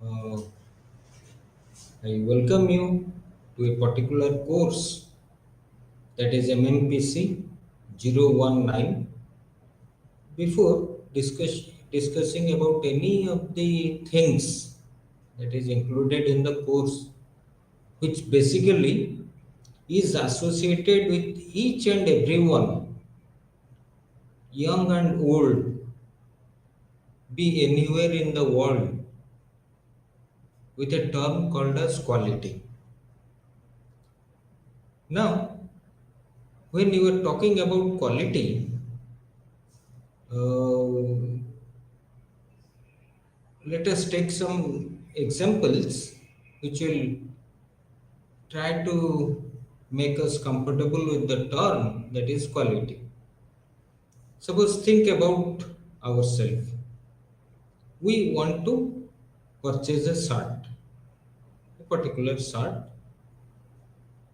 Uh, I welcome you to a particular course, that is MMPC 019. Before discussing about any of the things that is included in the course, which basically is associated with each and everyone, young and old, be anywhere in the world, with a term called as quality. Now, when you are talking about quality, uh, let us take some examples which will try to make us comfortable with the term that is quality. Suppose think about ourselves. We want to purchase a shirt, a particular shirt.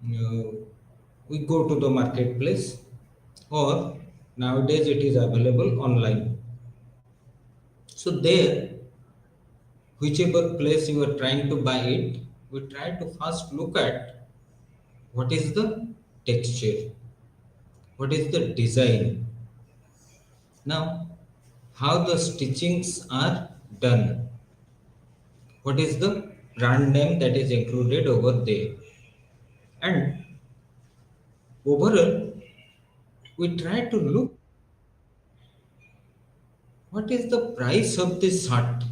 Uh, we go to the marketplace, or nowadays it is available online. So there, whichever place you are trying to buy it, we try to first look at what is the texture, what is the design. Now, how the stitchings are done, what is the brand name that is included over there, and overall, we try to look what is the price of this shirt.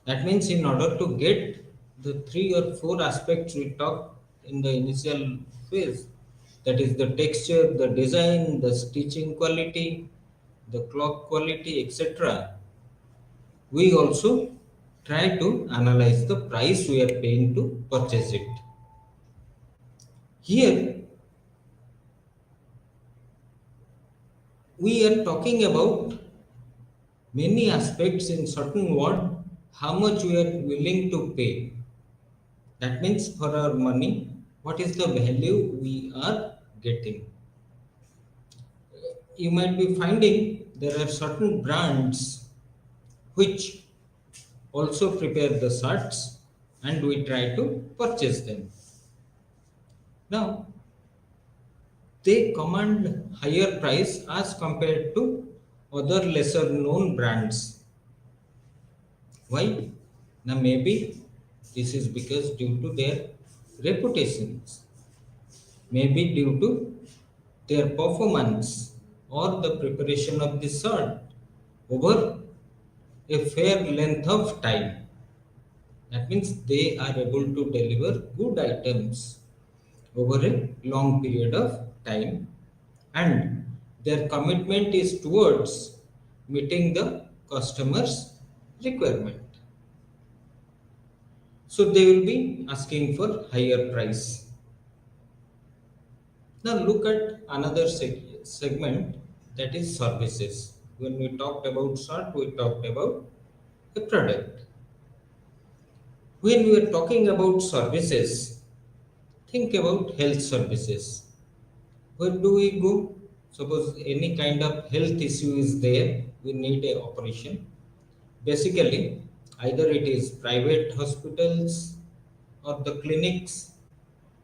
That means, in order to get the three or four aspects we talked in the initial phase, that is the texture, the design, the stitching quality, the cloth quality, etc., we also try to analyze the price we are paying to purchase it. Here, we are talking about many aspects in certain word, how much we are willing to pay. That means for our money, what is the value we are getting? You might be finding there are certain brands which also prepare the shirts and we try to purchase them. Now, they command higher price as compared to other lesser known brands. Why? Now, maybe this is because due to their reputations, maybe due to their performance or the preparation of the shirt over a fair length of time. That means they are able to deliver good items over a long period of time, and their commitment is towards meeting the customer's requirement. So they will be asking for higher price. Now look at another segment, that is services. When we talked about shirt, we talked about a product. When we are talking about services, think about health services. Where do we go? Suppose any kind of health issue is there, we need a operation. Basically, either it is private hospitals or the clinics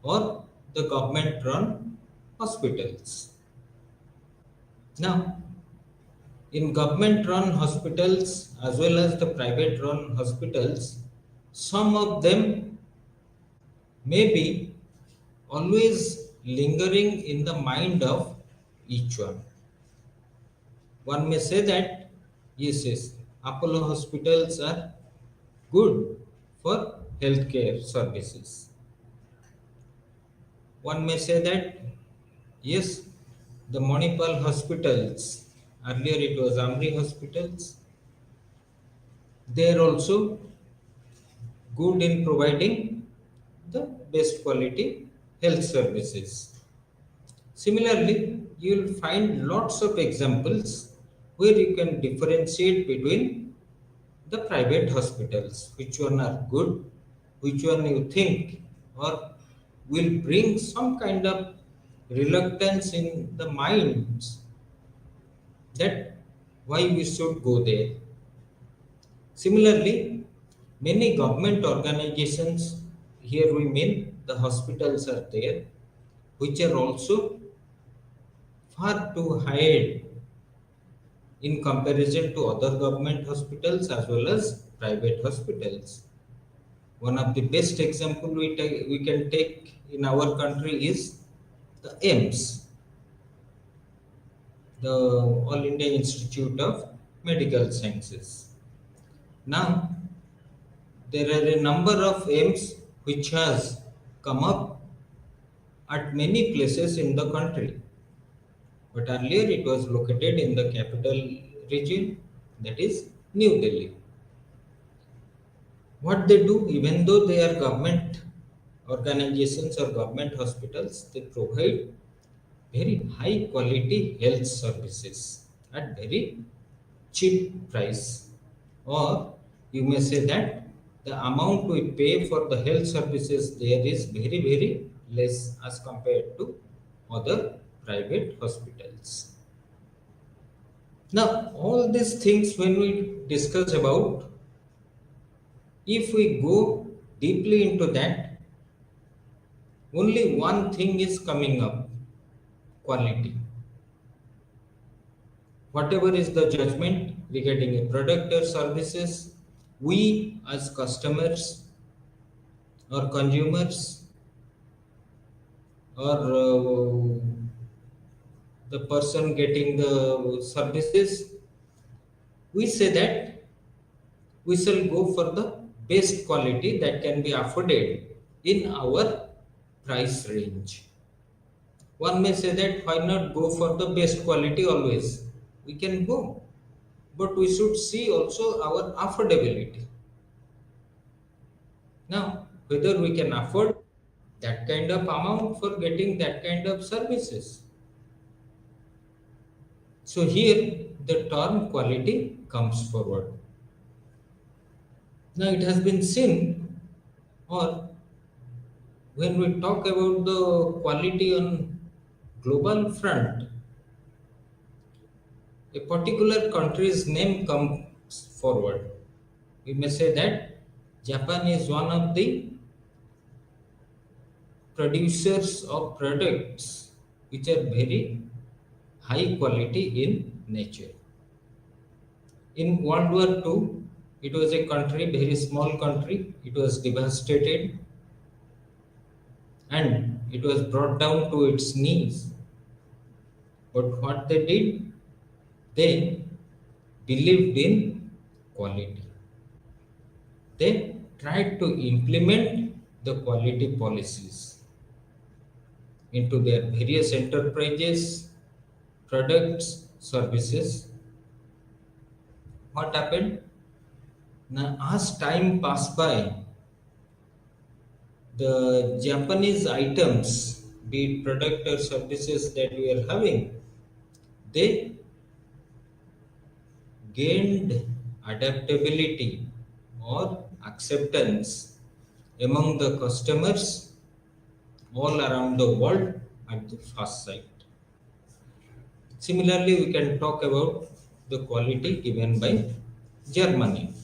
or the government run hospitals. Now, in government run hospitals as well as the private run hospitals, some of them may be always lingering in the mind of each one. One may say that yes, yes, Apollo hospitals are good for healthcare services. One may say that yes, the Manipal hospitals, earlier it was Amri hospitals, they are also good in providing the best quality health services. Similarly, you will find lots of examples where you can differentiate between the private hospitals, which one are good, which one you think or will bring some kind of reluctance in the minds that why we should go there. Similarly, Many government organizations, here we mean the hospitals are there, which are also far too high in comparison to other government hospitals as well as private hospitals. One of the best example we can take in our country is the AIMS, the All India Institute of Medical Sciences. Now, there are a number of AIMS which has come up at many places in the country. But earlier it was located in the capital region, that is New Delhi. What they do, even though they are government organizations or government hospitals, they provide very high quality health services at very cheap price. Or you may say that the amount we pay for the health services there is very less as compared to other private hospitals. Now, all these things when we discuss about, if we go deeply into that, only one thing is coming up: quality. Whatever is the judgment regarding a product or services, we as customers or consumers or the person getting the services, we say that we shall go for the best quality that can be afforded in our price range. One may say that why not go for the best quality always? We can go, but we should see also our affordability. Now, whether we can afford that kind of amount for getting that kind of services. So here the term quality comes forward. Now it has been seen, or when we talk about the quality on global front, a particular country's name comes forward. We may say that Japan is one of the producers of products which are very high quality in nature. In World War II, it was a country, very small country. It was devastated and it was brought down to its knees. But what they did, they believed in quality. They tried to implement the quality policies into their various enterprises, products, services. What happened? Now, as time passed by, the Japanese items, be it product or services that we are having, they gained adaptability or acceptance among the customers all around the world at the first sight. Similarly, we can talk about the quality given by Germany.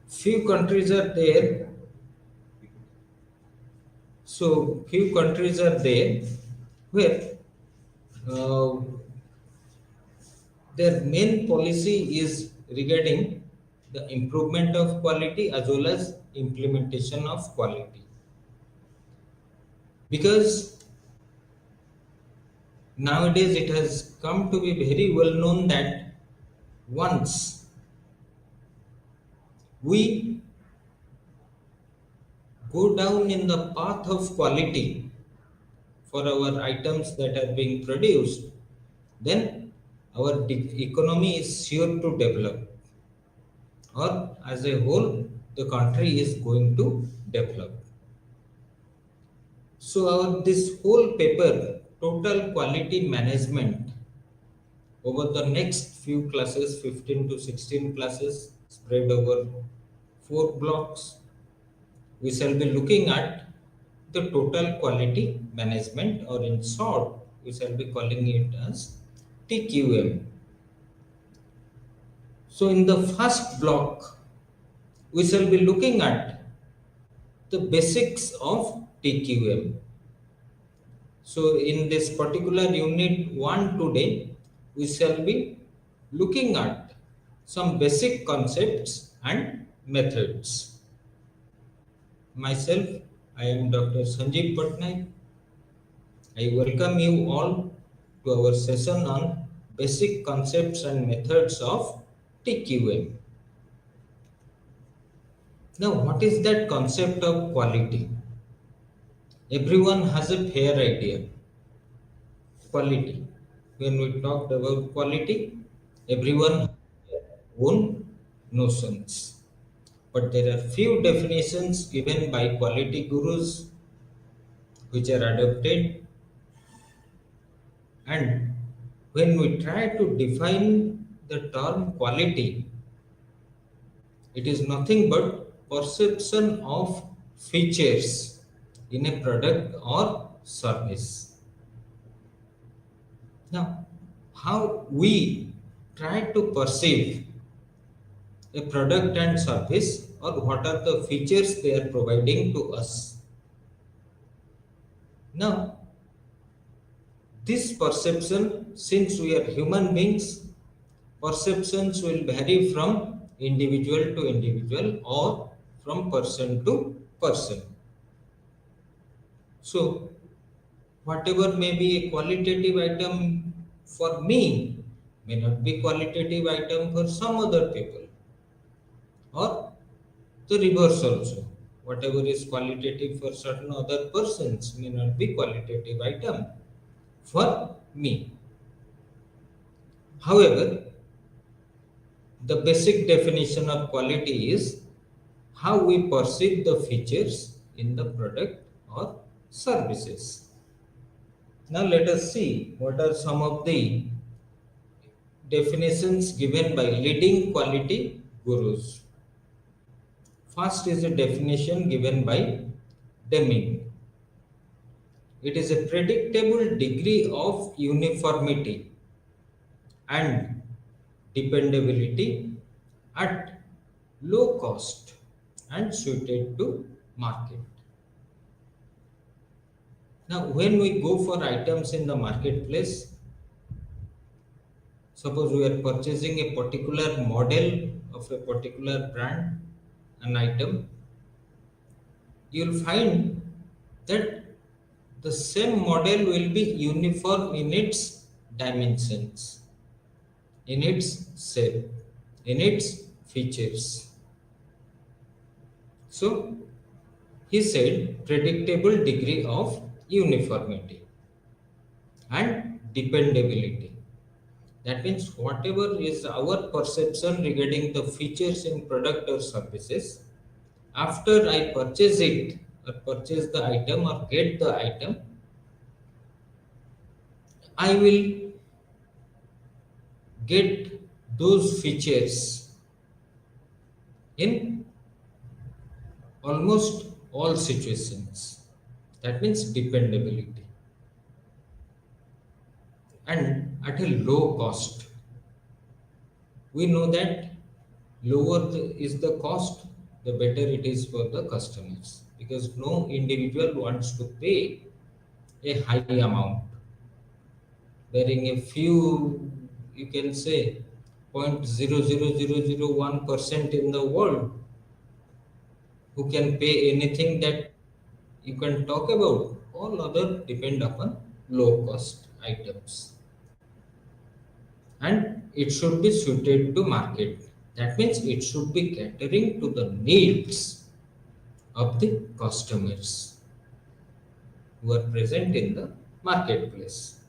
Few countries are there, so few countries are there where uh, their main policy is regarding the improvement of quality as well as implementation of quality. Because nowadays it has come to be very well known that once we go down in the path of quality for our items that are being produced, then our economy is sure to develop, or as a whole, the country is going to develop. So, this whole paper, total quality management, over the next few classes, 15 to 16 classes, spread over 4 blocks, we shall be looking at the total quality management, or in short, we shall be calling it as TQM. So in the first block, we shall be looking at the basics of TQM. So in this particular unit 1 today, we shall be looking at some basic concepts and methods. Myself, I am Dr. Sanjib Pattnaik. I welcome you all to our session on basic concepts and methods of TQM. Now, what is that concept of quality? Everyone has a fair idea. Quality. When we talked about quality, everyone has their own notions. But there are few definitions given by quality gurus which are adopted, and when we try to define the term quality, it is nothing but perception of features in a product or service. Now, how we try to perceive a product and service, or what are the features they are providing to us. Now, this perception, since we are human beings, perceptions will vary from individual to individual or from person to person. So, whatever may be a qualitative item for me may not be qualitative item for some other people, or the reverse also. Whatever is qualitative for certain other persons may not be qualitative item for me. However, the basic definition of quality is how we perceive the features in the product or services. Now let us see what are some of the definitions given by leading quality gurus. First is a definition given by Deming. It is a predictable degree of uniformity and dependability at low cost and suited to market. Now, when we go for items in the marketplace, suppose we are purchasing a particular model of a particular brand, an item, you'll find that the same model will be uniform in its dimensions, in its shape, in its features. So, he said predictable degree of uniformity and dependability. That means whatever is our perception regarding the features in product or services, after I purchase it or purchase the item or get the item, I will get those features in almost all situations. That means dependability and at a low cost. We know that is the cost, the better it is for the customers, because no individual wants to pay a high amount, bearing a few, you can say, 0.00001% in the world who can pay anything that you can talk about. All other depend upon low cost items, and it should be suited to market. That means it should be catering to the needs of the customers who are present in the marketplace.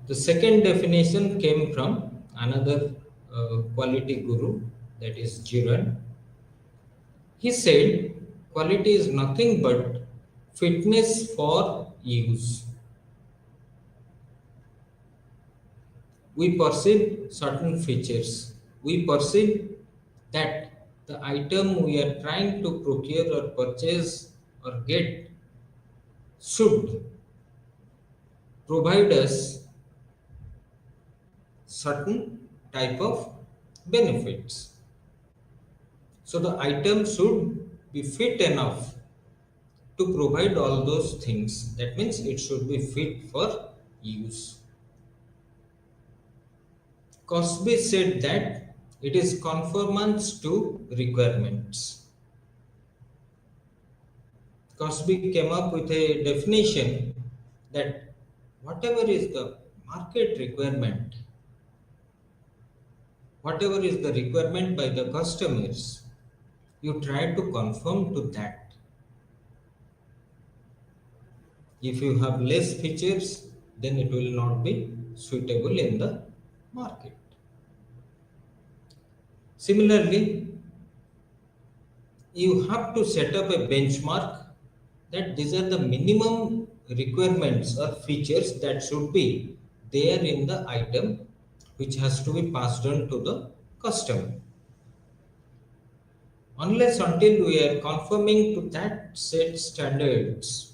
The second definition came from another quality guru, that is Jiran. He said quality is nothing but fitness for use. We perceive certain features. We perceive that the item we are trying to procure or purchase or get should provide us certain type of benefits. So the item should be fit enough to provide all those things. That means it should be fit for use. Cosby said that it is conformance to requirements. Cosby came up with a definition that whatever is the market requirement, whatever is the requirement by the customers, you try to conform to that. If you have less features, then it will not be suitable in the market. Similarly, you have to set up a benchmark that these are the minimum requirements or features that should be there in the item which has to be passed on to the customer. Unless until we are conforming to that set standards,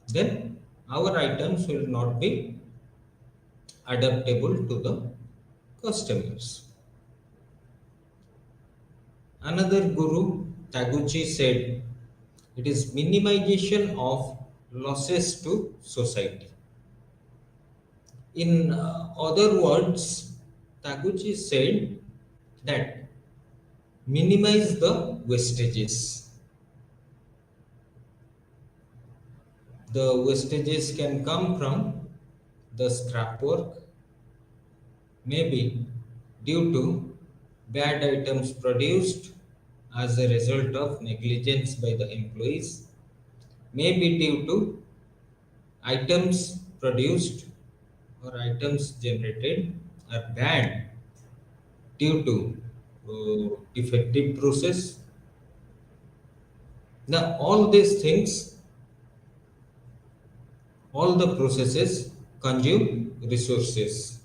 then our items will not be adaptable to the customers. Another guru, Taguchi, said it is minimization of losses to society. In other words, Taguchi said that minimize the wastages. The wastages can come from the scrap work, maybe due to bad items produced as a result of negligence by the employees, maybe due to items produced or items generated are bad due to defective process. Now, all these things, all the processes consume resources.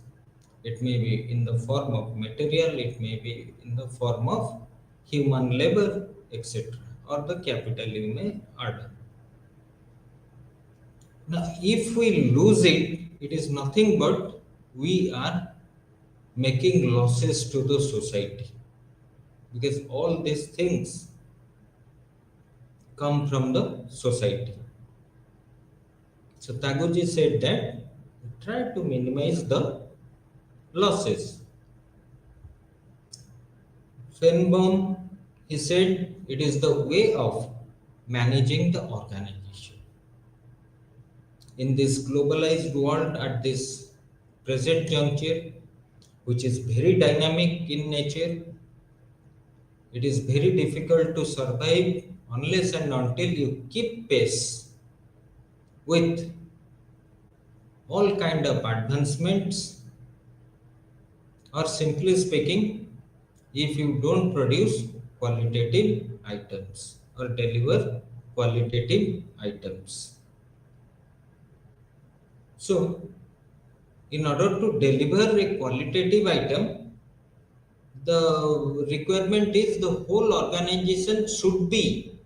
It may be in the form of material, it may be in the form of human labor, etc., or the capital you may add. Now, if we lose it, it is nothing but we are making losses to the society because all these things come from the society. So Taguchi said that try to minimize the losses. Fenbaum, he said it is the way of managing the organization. In this globalized world at this present juncture, which is very dynamic in nature, it is very difficult to survive unless and until you keep pace with all kind of advancements, or simply speaking, if you don't produce qualitative items or deliver qualitative items. So, in order to deliver a qualitative item, the requirement is the whole organization should be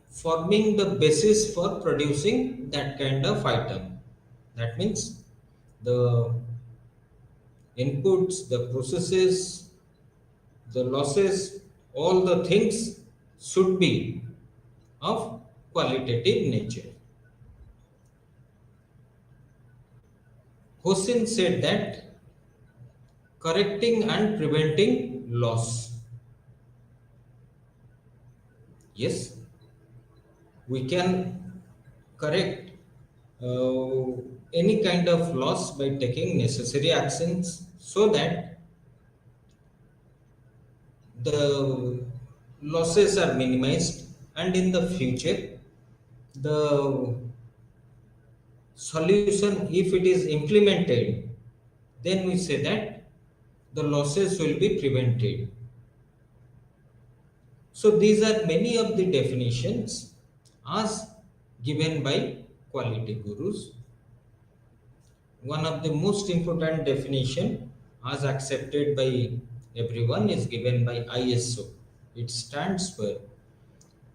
forming the basis for producing that kind of item. That means the inputs, the processes, the losses, all the things should be of qualitative nature. Hossein said that correcting and preventing loss. Yes, we can correct uh, any kind of loss by taking necessary actions so that the losses are minimized, and in the future the solution, if it is implemented, then we say that the losses will be prevented. So these are many of the definitions as given by quality gurus. One of the most important definition as accepted by everyone is given by ISO. It stands for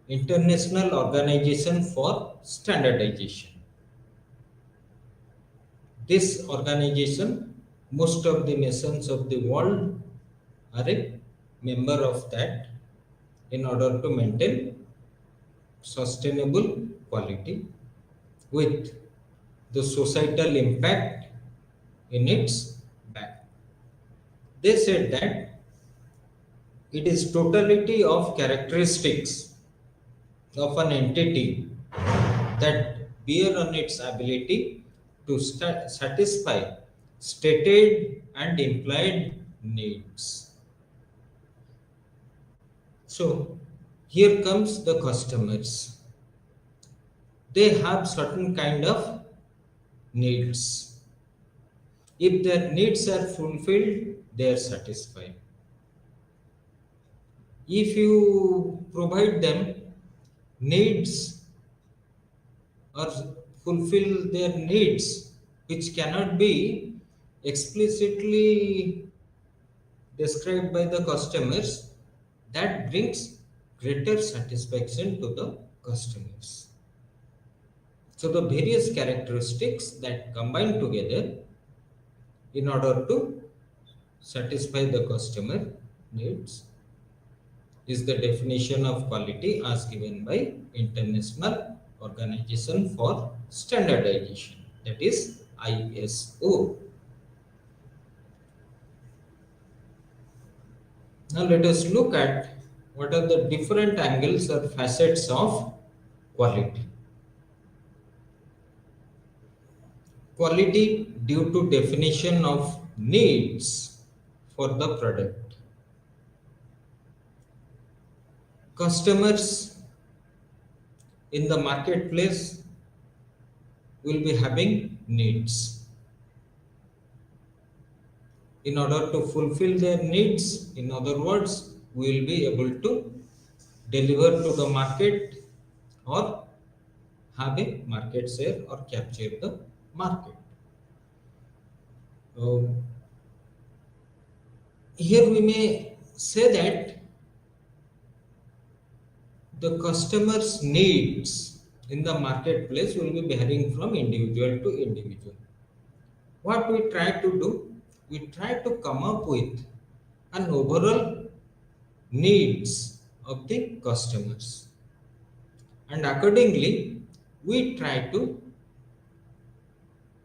International Organization for Standardization. This organization, most of the nations of the world are a member of that in order to maintain sustainable quality with the societal impact in its back. They said that it is totality of characteristics of an entity that bear on its ability to satisfy stated and implied needs. So here comes the customers. They have certain kind of needs. If their needs are fulfilled, they are satisfied. If you provide them needs or fulfill their needs, which cannot be explicitly described by the customers, that brings greater satisfaction to the customers. So the various characteristics that combine together in order to satisfy the customer needs is the definition of quality as given by International Organization for Standardization, that is ISO. Now let us look at what are the different angles or facets of quality. Quality due to definition of needs for the product. Customers in the marketplace will be having needs. In order to fulfill their needs, in other words, we will be able to deliver to the market or have a market share or capture the market. Uh, Here we may say that the customer's needs in the marketplace will be varying from individual to individual. What we try to do, we try to come up with an overall needs of the customers, and accordingly we try to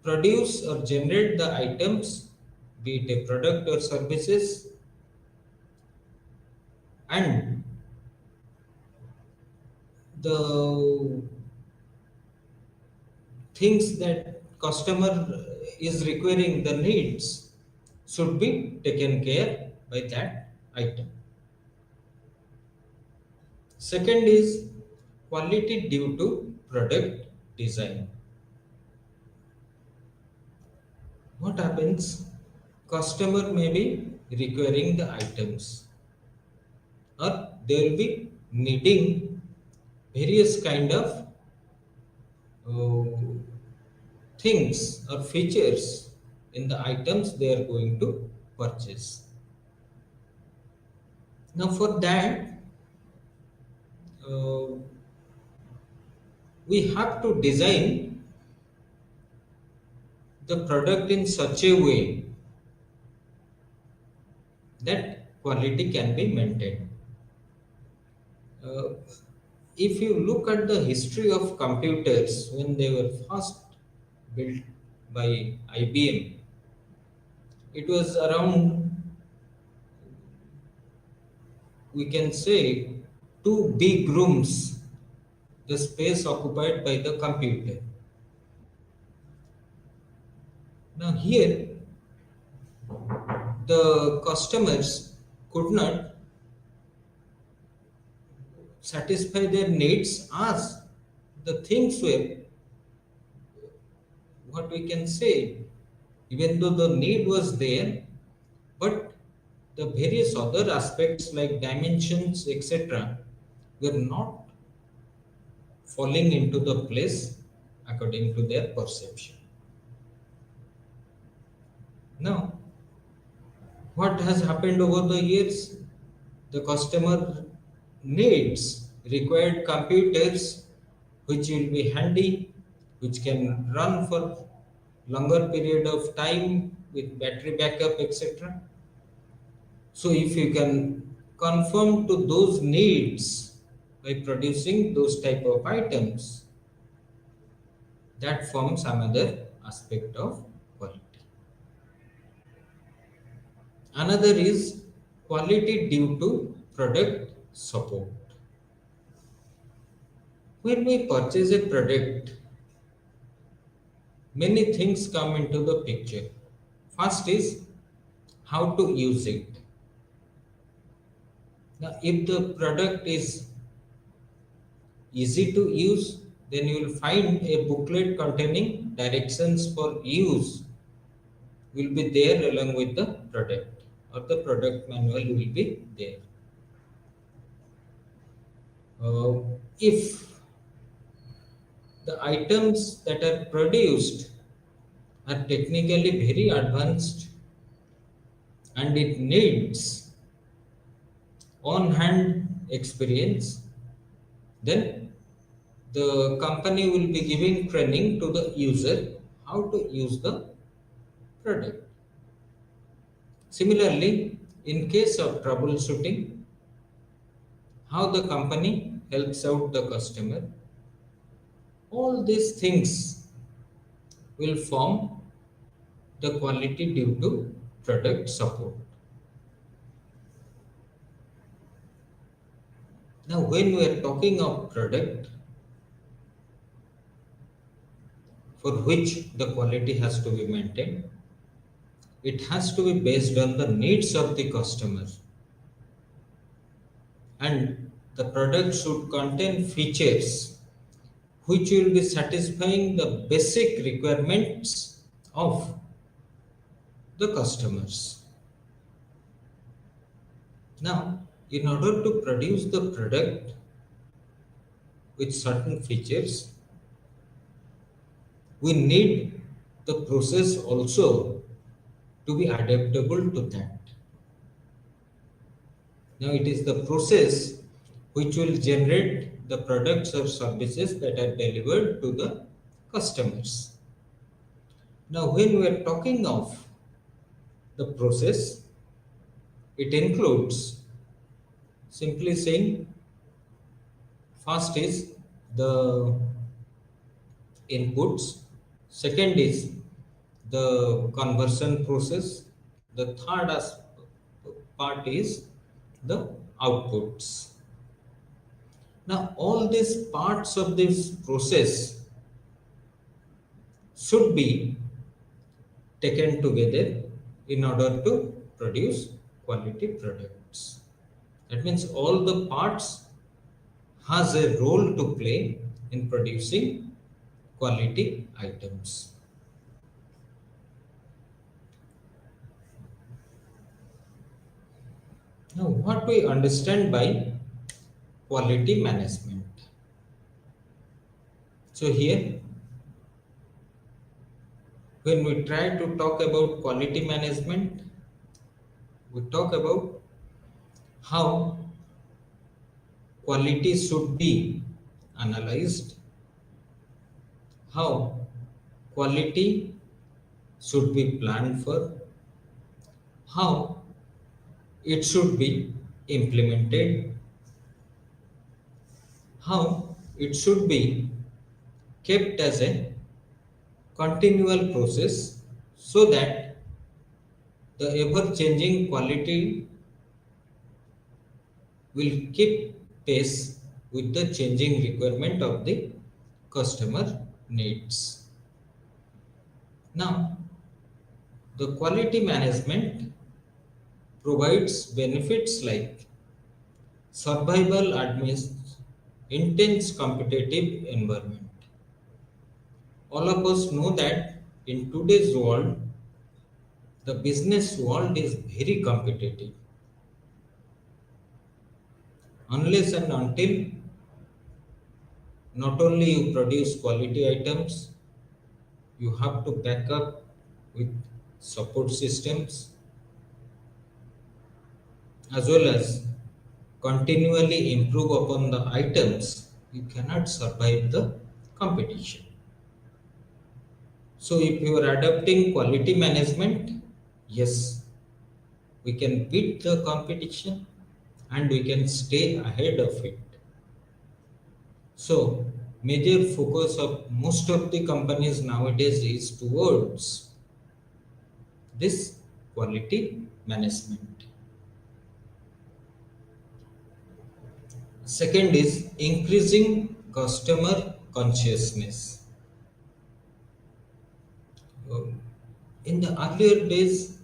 produce or generate the items, be it a product or services, and the things that customer is requiring, the needs should be taken care by that item. Second is quality due to product design. What happens? Customer may be requiring the items, or they will be needing various kind of uh, things or features in the items they are going to purchase. Now, for that, uh, we have to design the product in such a way that quality can be maintained. Uh, if you look at the history of computers when they were first built by IBM, it was around, we can say, two big rooms, the space occupied by the computer. Now, here the customers could not satisfy their needs as the things were, what we can say, even though the need was there, but the various other aspects like dimensions, etc., were not falling into the place according to their perception. Now, what has happened over the years? The customer needs required computers which will be handy, which can run for longer period of time with battery backup, etc. So if you can conform to those needs by producing those type of items, that forms another aspect of quality. Another is quality due to product support. When we purchase a product, many things come into the picture. First is how to use it. Now, if the product is easy to use, then you will find a booklet containing directions for use will be there along with the product, or the product manual will be there. If the items that are produced are technically very advanced and it needs on hand experience, then the company will be giving training to the user how to use the product. Similarly, in case of troubleshooting, how the company helps out the customer, all these things will form the quality due to product support. Now, when we are talking of product for which the quality has to be maintained, it has to be based on the needs of the customer, and the product should contain features which will be satisfying the basic requirements of the customers. Now, in order to produce the product with certain features, we need the process also to be adaptable to that. Now, it is the process which will generate the products or services that are delivered to the customers. Now, when we are talking of the process, it includes, simply saying, first is the inputs, second is the conversion process, the third part is the outputs. Now, all these parts of this process should be taken together in order to produce quality products. That means all the parts has a role to play in producing quality items. Now, what we understand by quality management? So here, when we try to talk about quality management, we talk about how quality should be analyzed, how quality should be planned for, how it should be implemented, how it should be kept as a continual process so that the ever changing quality will keep pace with the changing requirement of the customer needs. Now, the quality management provides benefits like survival amidst intense competitive environment. All of us know that in today's world, the business world is very competitive. Unless and until not only you produce quality items, you have to back up with support systems as well as continually improve upon the items, you cannot survive the competition. So if you are adopting quality management, yes, we can beat the competition and we can stay ahead of it. So major focus of most of the companies nowadays is towards this quality management. Second is increasing customer consciousness. In the earlier days,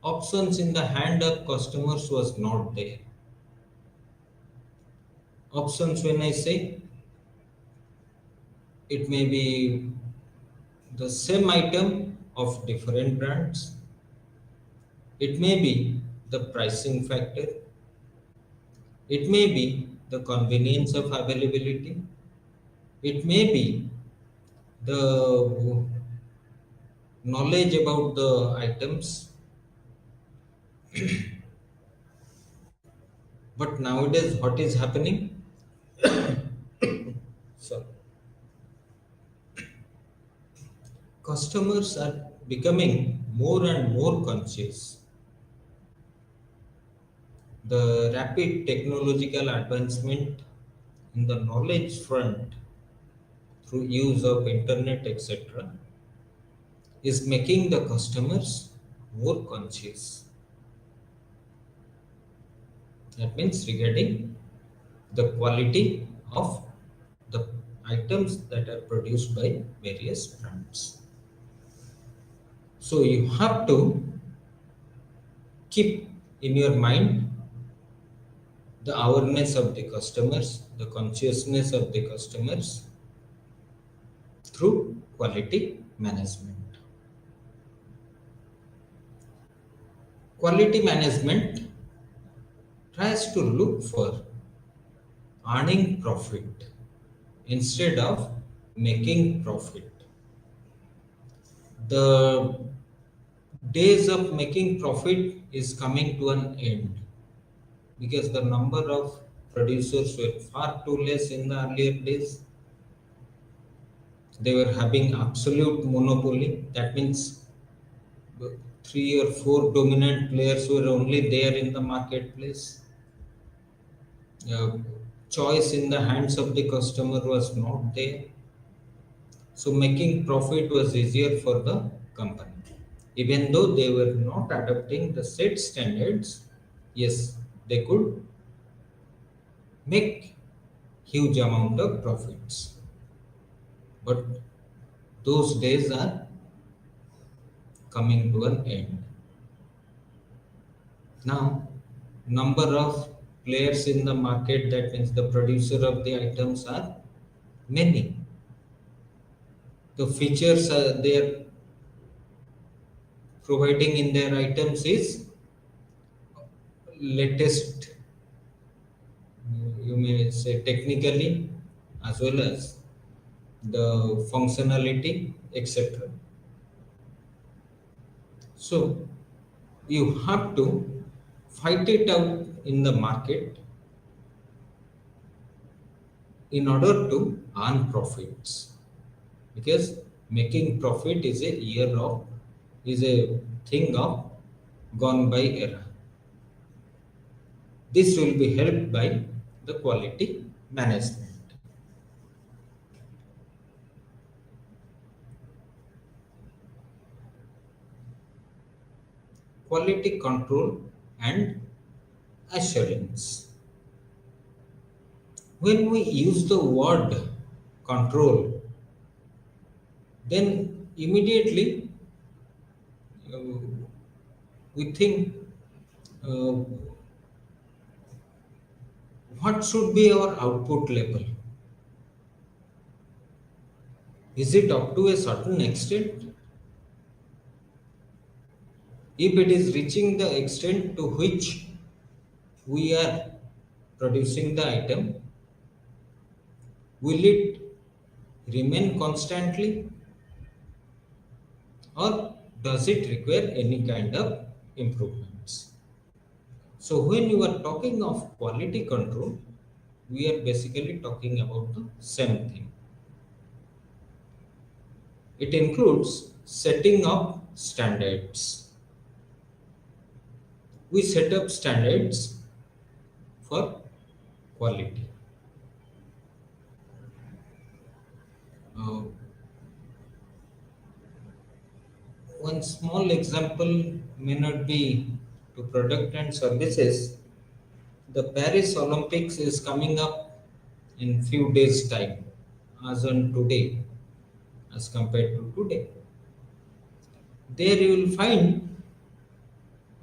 options in the hand of customers was not there. Options, when I say, it may be the same item of different brands. It may be the pricing factor. It may be the convenience of availability. It may be the knowledge about the items. But nowadays, what is happening? So, customers are becoming more and more conscious. The rapid technological advancement in the knowledge front through use of internet, etc., is making the customers more conscious. That means regarding the quality of the items that are produced by various brands. So you have to keep in your mind the awareness of the customers, the consciousness of the customers through quality management. Quality management tries to look for earning profit instead of making profit. The days of making profit is coming to an end because the number of producers were far too less in the earlier days. They were having absolute monopoly. That means three or four dominant players were only there in the marketplace. Uh, Choice in the hands of the customer was not there. So making profit was easier for the company. Even though they were not adopting the set standards, yes, they could make huge amount of profits. But those days are coming to an end. Now, number of players in the market, that means the producer of the items, are many. The features they are providing in their items is latest, you may say technically, as well as the functionality, etc. So you have to fight it out in the market in order to earn profits, because making profit is a thing of gone by era. This will be helped by the quality management. Quality control and assurance. When we use the word control, then immediately uh, we think, uh, what should be our output level? Is it up to a certain extent? If it is reaching the extent to which we are producing the item, will it remain constantly, or does it require any kind of improvements? So when you are talking of quality control, we are basically talking about the same thing. It includes setting up standards. We set up standards for quality. Uh, One small example may not be to product and services. The Paris Olympics is coming up in few days' time, as on today, as compared to today. There you will find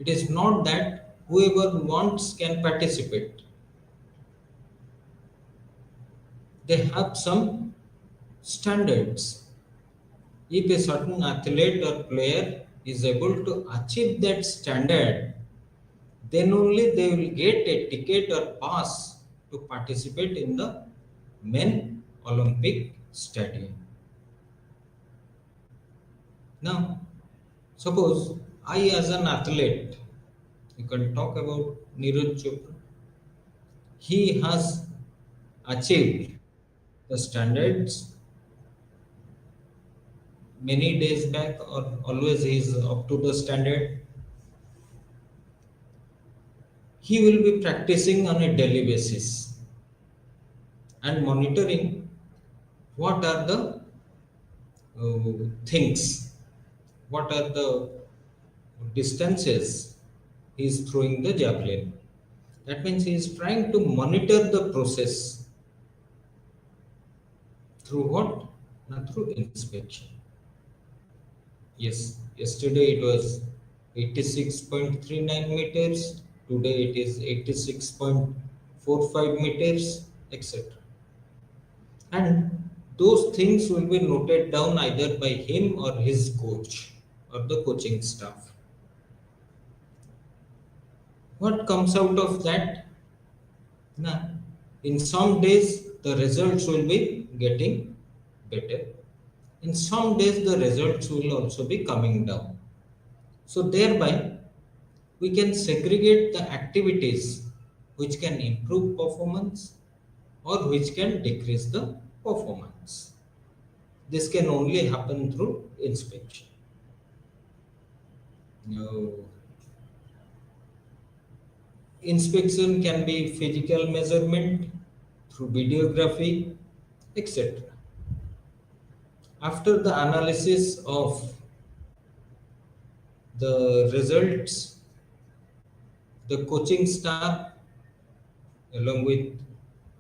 it is not that whoever wants can participate. They have some standards. If a certain athlete or player is able to achieve that standard, then only they will get a ticket or pass to participate in the main Olympic stadium. Now, suppose I, as an athlete, you can talk about Neeraj Chopra. He has achieved the standards many days back, or always he is up to the standard. He will be practicing on a daily basis and monitoring what are the things, what are the distances he is throwing the javelin. That means he is trying to monitor the process through what? Not through inspection. Yes, yesterday it was 86.39 meters, today it is 86.45 meters, etc. And those things will be noted down either by him or his coach or the coaching staff. What comes out of that? Nah, in some days the results will be getting better. In some days the results will also be coming down. So thereby we can segregate the activities which can improve performance or which can decrease the performance. This can only happen through inspection. Now, inspection can be physical measurement through videography, etc. After the analysis of the results, the coaching staff, along with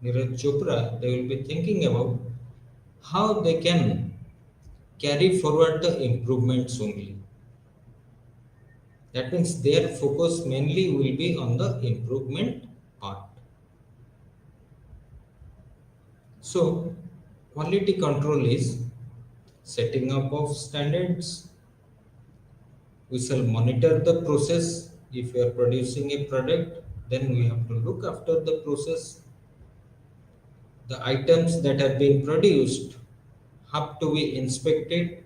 Neeraj Chopra, they will be thinking about how they can carry forward the improvements only. That means their focus mainly will be on the improvement part. So, quality control is setting up of standards. We shall monitor the process. If we are producing a product, then we have to look after the process. The items that have been produced have to be inspected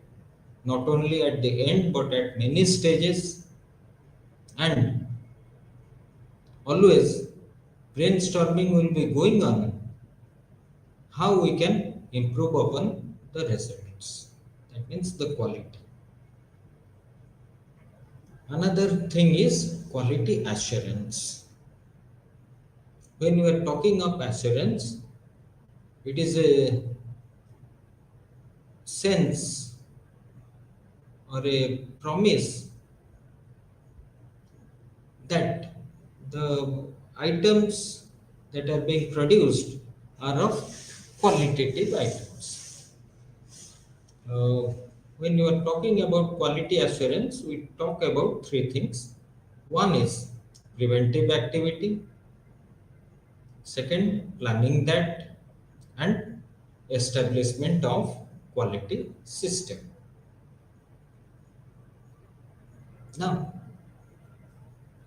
not only at the end but at many stages, and always brainstorming will be going on how we can improve upon the results. That means the quality. Another thing is quality assurance. When we are talking of assurance, it is a sense or a promise that the items that are being produced are of qualitative items. Uh, when you are talking about quality assurance, we talk about three things. One is preventive activity, second, planning that, and establishment of quality system. Now,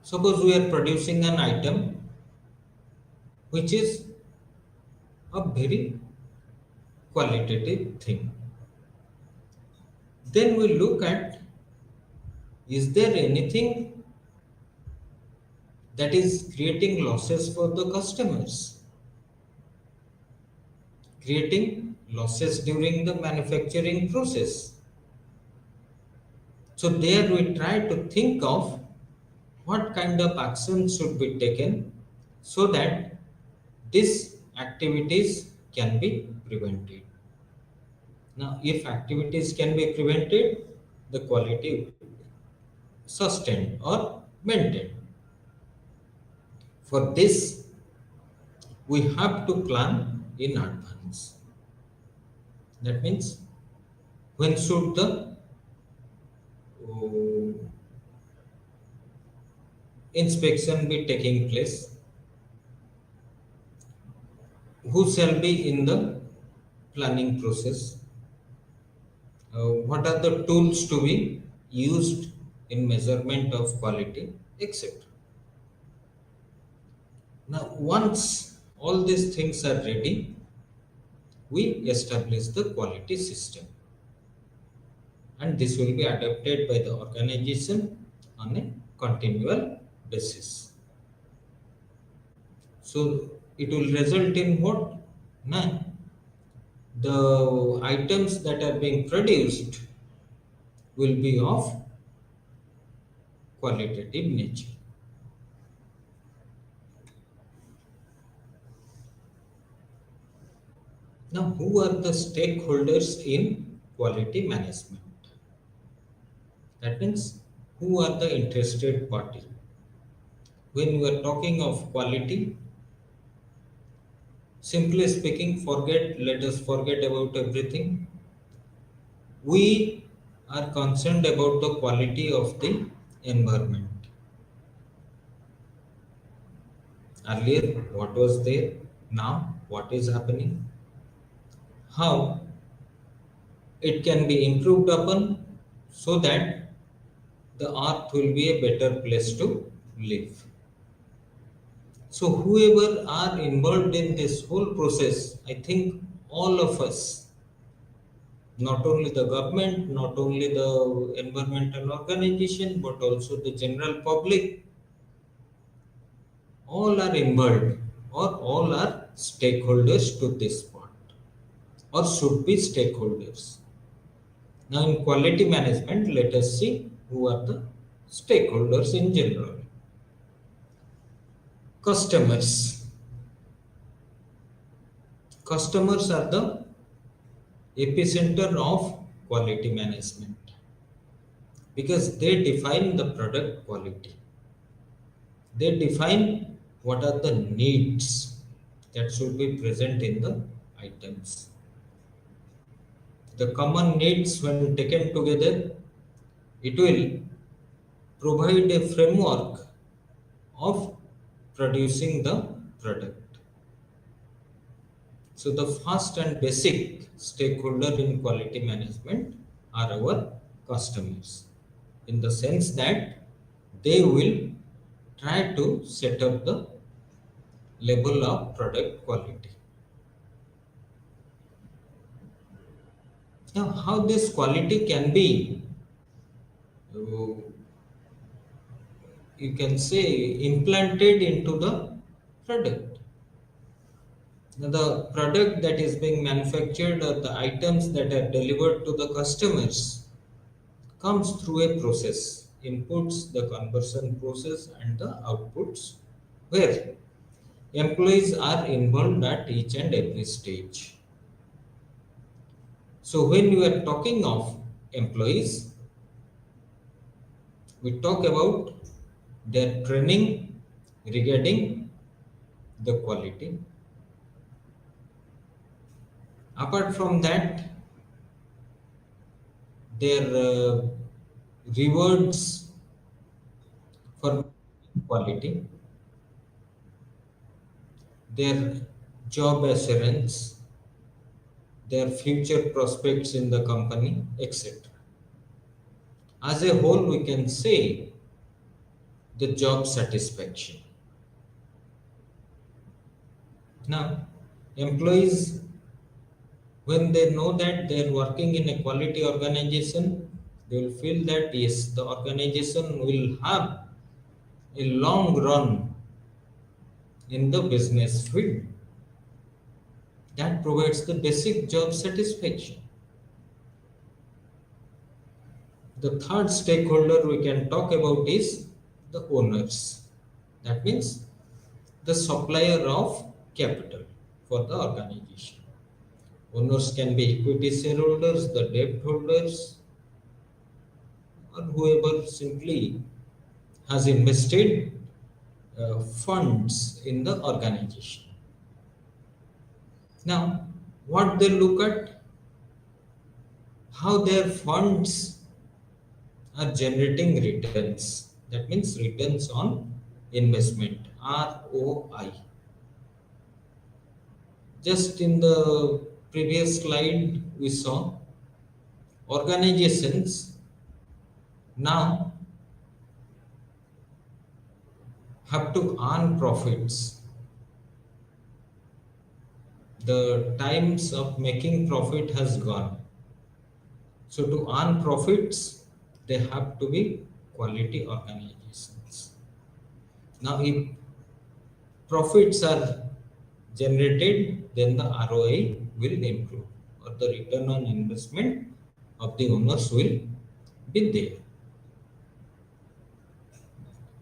suppose we are producing an item which is a very qualitative thing. Then we look at, is there anything that is creating losses for the customers, creating losses during the manufacturing process. So there we try to think of what kind of action should be taken so that these activities can be prevented. Now, if activities can be prevented, the quality will be sustained or maintained. For this, we have to plan in advance. That means when should the uh, inspection be taking place, who shall be in the planning process, what are the tools to be used in measurement of quality, etc. Now, once all these things are ready, we establish the quality system, and this will be adapted by the organization on a continual basis. So it will result in what? Now, the items that are being produced will be of qualitative nature. Now, who are the stakeholders in quality management? That means who are the interested party? When we are talking of quality, simply speaking, let us forget about everything. We are concerned about the quality of the environment. Earlier, what was there? Now, what is happening? How it can be improved upon so that the earth will be a better place to live. So, whoever are involved in this whole process, I think all of us, not only the government, not only the environmental organization, but also the general public, all are involved or all are stakeholders to this part or should be stakeholders. Now, in quality management, let us see who are the stakeholders in general. Customers. Customers are the epicenter of quality management because they define the product quality. They define what are the needs that should be present in the items. The common needs, when taken together, it will provide a framework of producing the product. So, the first and basic stakeholder in quality management are our customers, in the sense that they will try to set up the level of product quality. Now, how this quality can be, uh, you can say, implanted into the product. Now, the product that is being manufactured or the items that are delivered to the customers comes through a process, inputs, the conversion process, and the outputs, where employees are involved at each and every stage. So, when we are talking of employees, we talk about their training regarding the quality. Apart from that, their rewards for quality, their job assurance, their future prospects in the company, etc. As a whole, we can say the job satisfaction. Now, employees, when they know that they are working in a quality organization, they will feel that yes, the organization will have a long run in the business field. That provides the basic job satisfaction. The third stakeholder we can talk about is the owners. That means the supplier of capital for the organization. Owners can be equity shareholders, the debt holders, or whoever simply has invested funds in the organization. Now, what they look at, how their funds are generating returns. That means returns on investment, ROI. Just in the previous slide, we saw organizations now have to earn profits. The times of making profit has gone. So to earn profits, they have to be quality organizations. Now, if profits are generated, then the ROI will improve, or the return on investment of the owners will be there.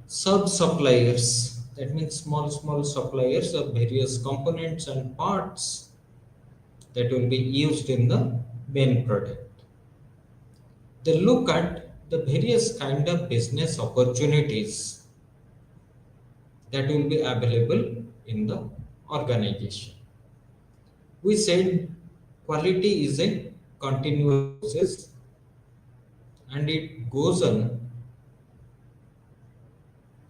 Sub suppliers, that means small suppliers of various components and parts that will be used in the main product. They look at the various kind of business opportunities that will be available in the organization. We said quality is a continuous process and it goes on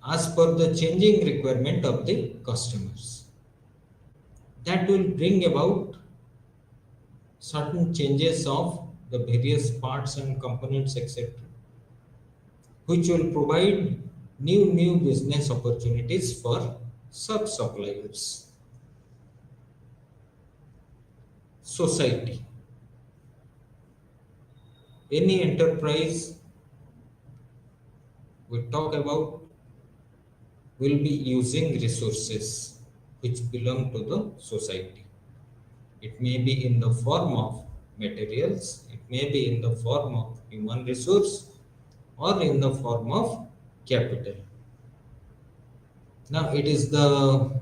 as per the changing requirement of the customers. That will bring about certain changes of the various parts and components, etc., which will provide new business opportunities for sub suppliers. Society, any enterprise we talk about will be using resources which belong to the society. It may be in the form of materials, it may be in the form of human resource, or in the form of capital. Now, it is the,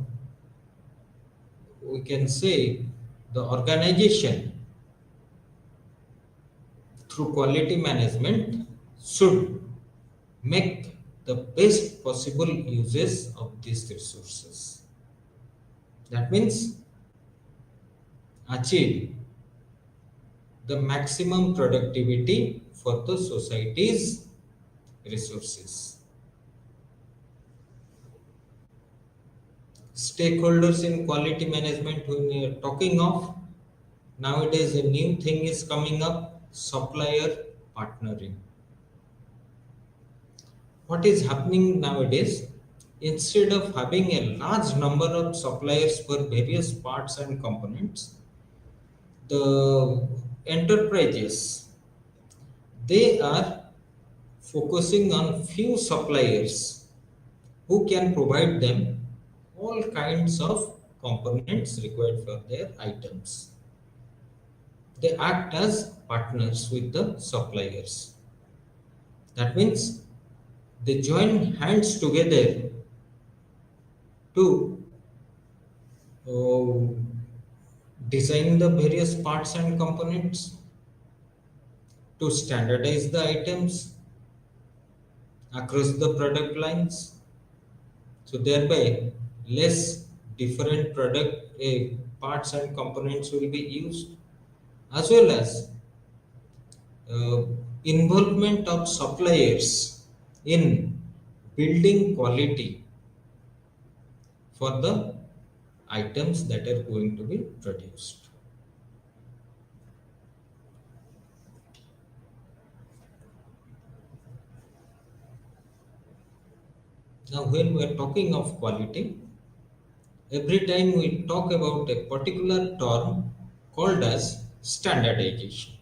we can say, the organization through quality management should make the best possible uses of these resources. That means achieve the maximum productivity for the society's resources. Stakeholders in quality management, when we are talking of, nowadays a new thing is coming up, supplier partnering. What is happening nowadays? Instead of having a large number of suppliers for various parts and components, the enterprises, they are focusing on few suppliers who can provide them all kinds of components required for their items. They act as partners with the suppliers. That means they join hands together to uh, design the various parts and components, to standardize the items across the product lines. So thereby, less different product parts and components will be used, as well as uh, involvement of suppliers in building quality for the items that are going to be produced. Now, when we are talking of quality, every time we talk about a particular term called as standardization.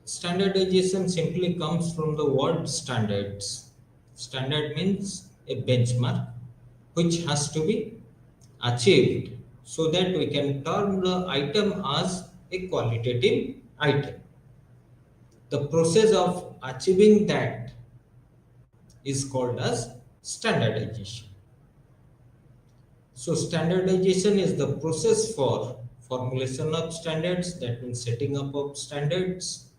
Standardization simply comes from the word standards. Standard means a benchmark which has to be achieved so that we can term the item as a qualitative item. The process of achieving that is called as standardization. So standardization is the process for formulation of standards, that means setting up of standards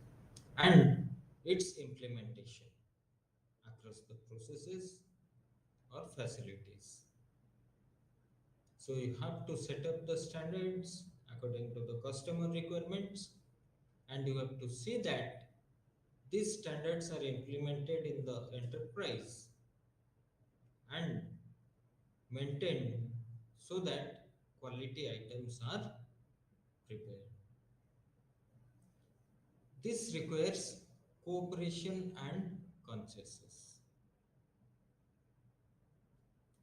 and its implementation across the processes or facilities. So you have to set up the standards according to the customer requirements, and you have to see that these standards are implemented in the enterprise and maintained so that quality items are prepared. This requires cooperation and consensus.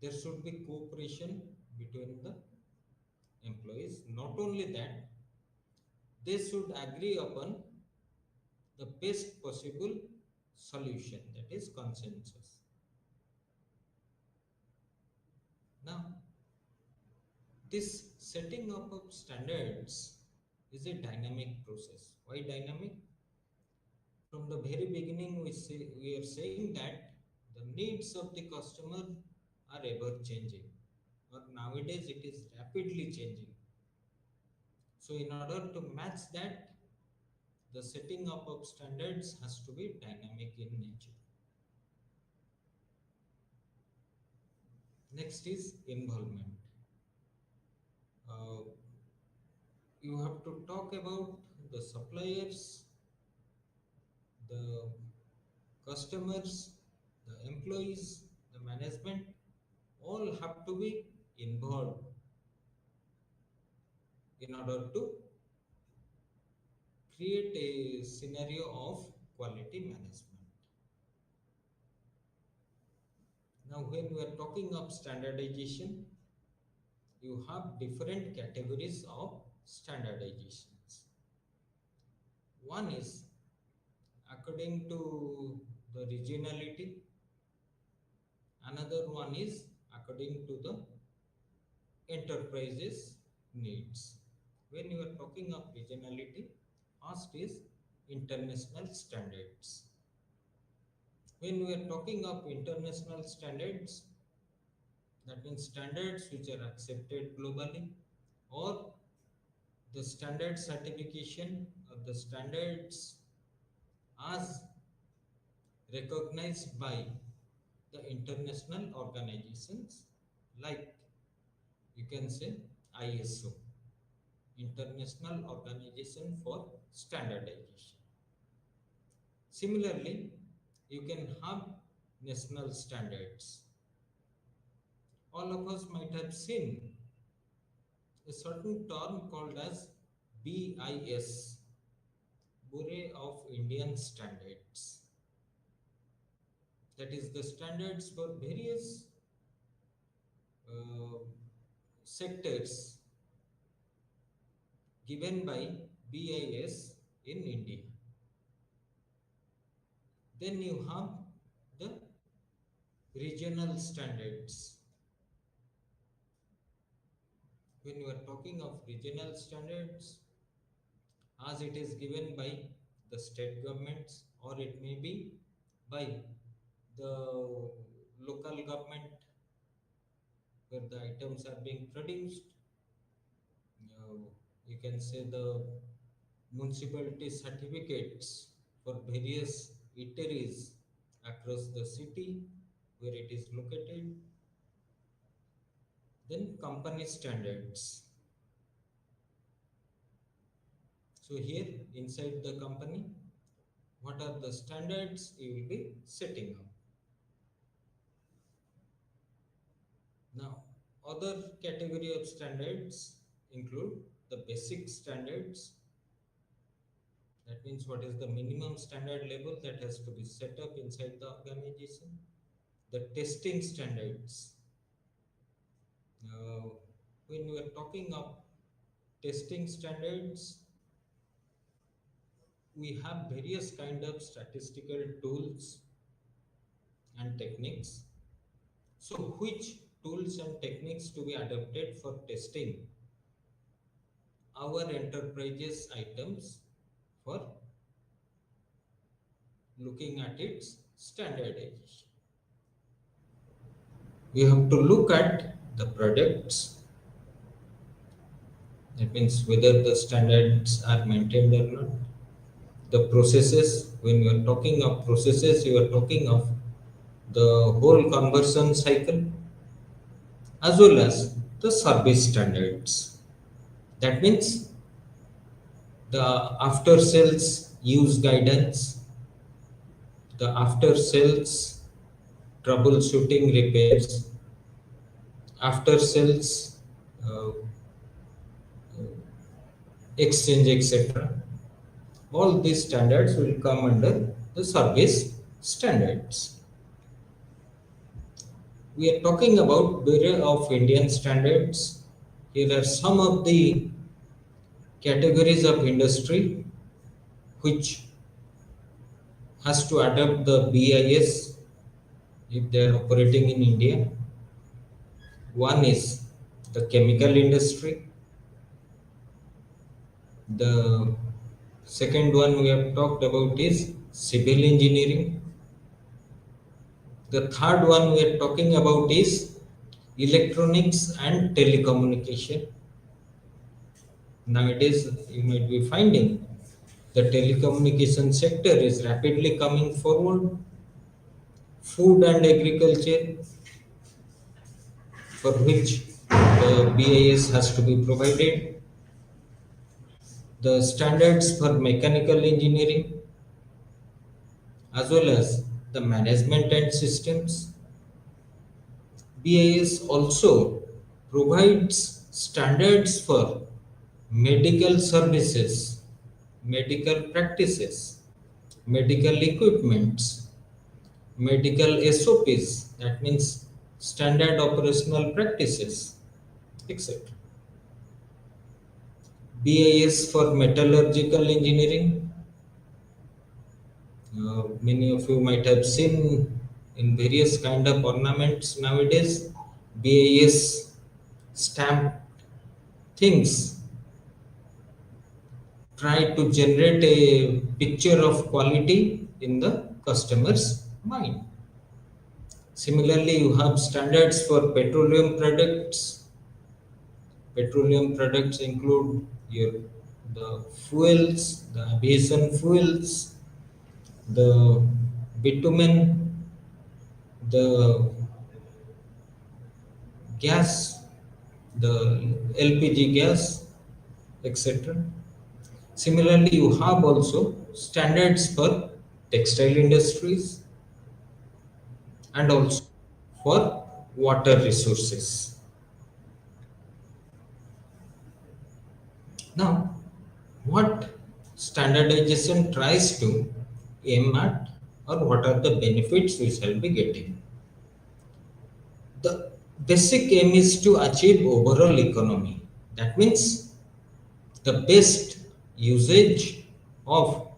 There should be cooperation between the employees. Not only that, they should agree upon the best possible solution, that is consensus. Now, this setting up of standards is a dynamic process. Why dynamic? From the very beginning, we are saying that the needs of the customer are ever changing, or nowadays it is rapidly changing. So, in order to match that, the setting up of standards has to be dynamic in nature. Next is involvement. Uh, you have to talk about the suppliers, the customers, the employees, the management, all have to be involved in order to create a scenario of quality management. Now, when we are talking of standardization, you have different categories of standardizations. One is according to the regionality, another one is according to the enterprises needs. When you are talking of regionality, first is international standards. When we are talking of international standards, that means standards which are accepted globally, or the standard certification or the standards as recognized by the international organizations, like you can say ISO, International Organization for Standardization. Similarly, you can have national standards. All of us might have seen a certain term called as BIS, Bureau of Indian Standards. That is the standards for various uh, sectors given by BIS in India. Then you have the regional standards. When you are talking of regional standards, as it is given by the state governments, or it may be by the local government where the items are being produced, uh, you can say the municipality certificates for various eateries across the city where it is located. Then company standards. So here inside the company, what are the standards you will be setting up? Now, other category of standards include the basic standards. That means what is the minimum standard level that has to be set up inside the organization. The testing standards. Now, when we are talking of testing standards, we have various kind of statistical tools and techniques. So, which tools and techniques to be adopted for testing our enterprises items for looking at its standardization. We have to look at the products, that means whether the standards are maintained or not. The processes, when you are talking of processes, you are talking of the whole conversion cycle as well as the service standards. That means the after sales use guidance, the after sales troubleshooting repairs, after sales uh, exchange, etc. All these standards will come under the service standards. We are talking about Bureau of Indian Standards. Here are some of the categories of industry which has to adopt the BIS if they are operating in India. One is the chemical industry. The second one we have talked about is civil engineering. The third one we are talking about is electronics and telecommunication. Nowadays, you might be finding the telecommunication sector is rapidly coming forward. Food and agriculture, for which the BIS has to be provided. The standards for mechanical engineering, as well as the management and systems. BIS also provides standards for medical services, medical practices, medical equipments, medical SOPs, that means standard operational practices, etc. BIS for metallurgical engineering. Many of you might have seen in various kind of ornaments nowadays, BIS stamp things try to generate a picture of quality in the customer's mind. Similarly, you have standards for petroleum products. Petroleum products include the fuels, the aviation fuels, the bitumen, the gas, the LPG gas, etc. Similarly, you have also standards for textile industries and also for water resources. Now, what standardization tries to aim at, or what are the benefits we shall be getting? The basic aim is to achieve overall economy. That means the best usage of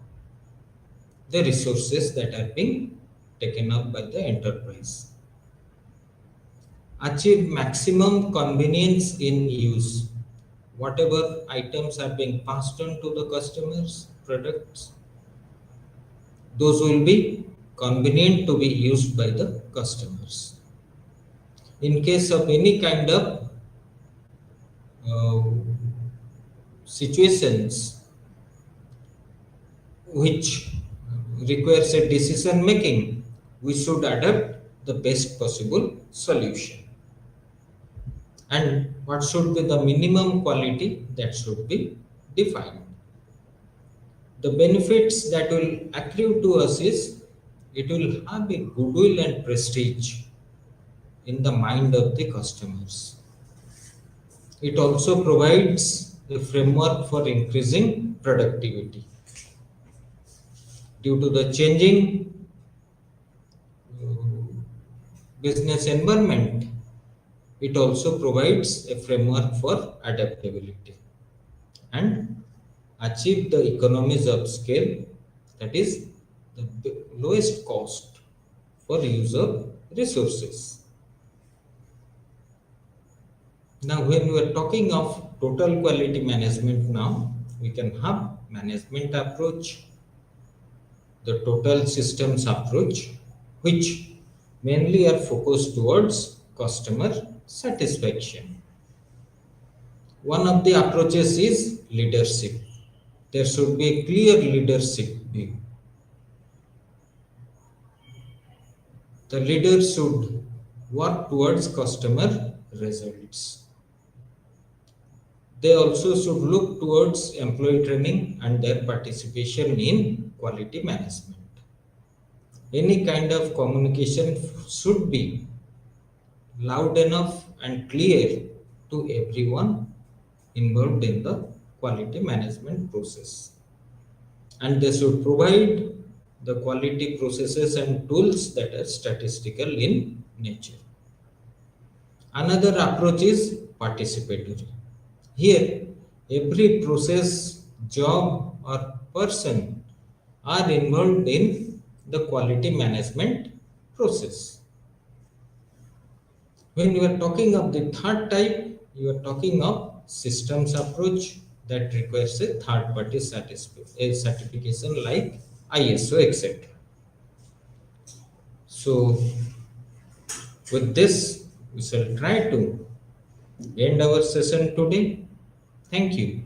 the resources that are being taken up by the enterprise. Achieve maximum convenience in use. Whatever items are being passed on to the customers, products, those will be convenient to be used by the customers. In case of any kind of uh, situations which requires a decision making, we should adopt the best possible solution. And what should be the minimum quality that should be defined. The benefits that will accrue to us is it will have a goodwill and prestige in the mind of the customers. It also provides a framework for increasing productivity. Due to the changing business environment, it also provides a framework for adaptability and achieve the economies of scale, that is the lowest cost for use of resources. Now, when we are talking of total quality management, now we can have management approach, the total systems approach, which mainly are focused towards customer satisfaction. One of the approaches is leadership. There should be a clear leadership view. The leader should work towards customer results. They also should look towards employee training and their participation in quality management. Any kind of communication should be loud enough and clear to everyone involved in the quality management process. And they should provide the quality processes and tools that are statistical in nature. Another approach is participatory. Here, every process, job, or person are involved in the quality management process. When you are talking of the third type, you are talking of systems approach that requires a third party certification like ISO, etc. So, with this, we shall try to end our session today. Thank you.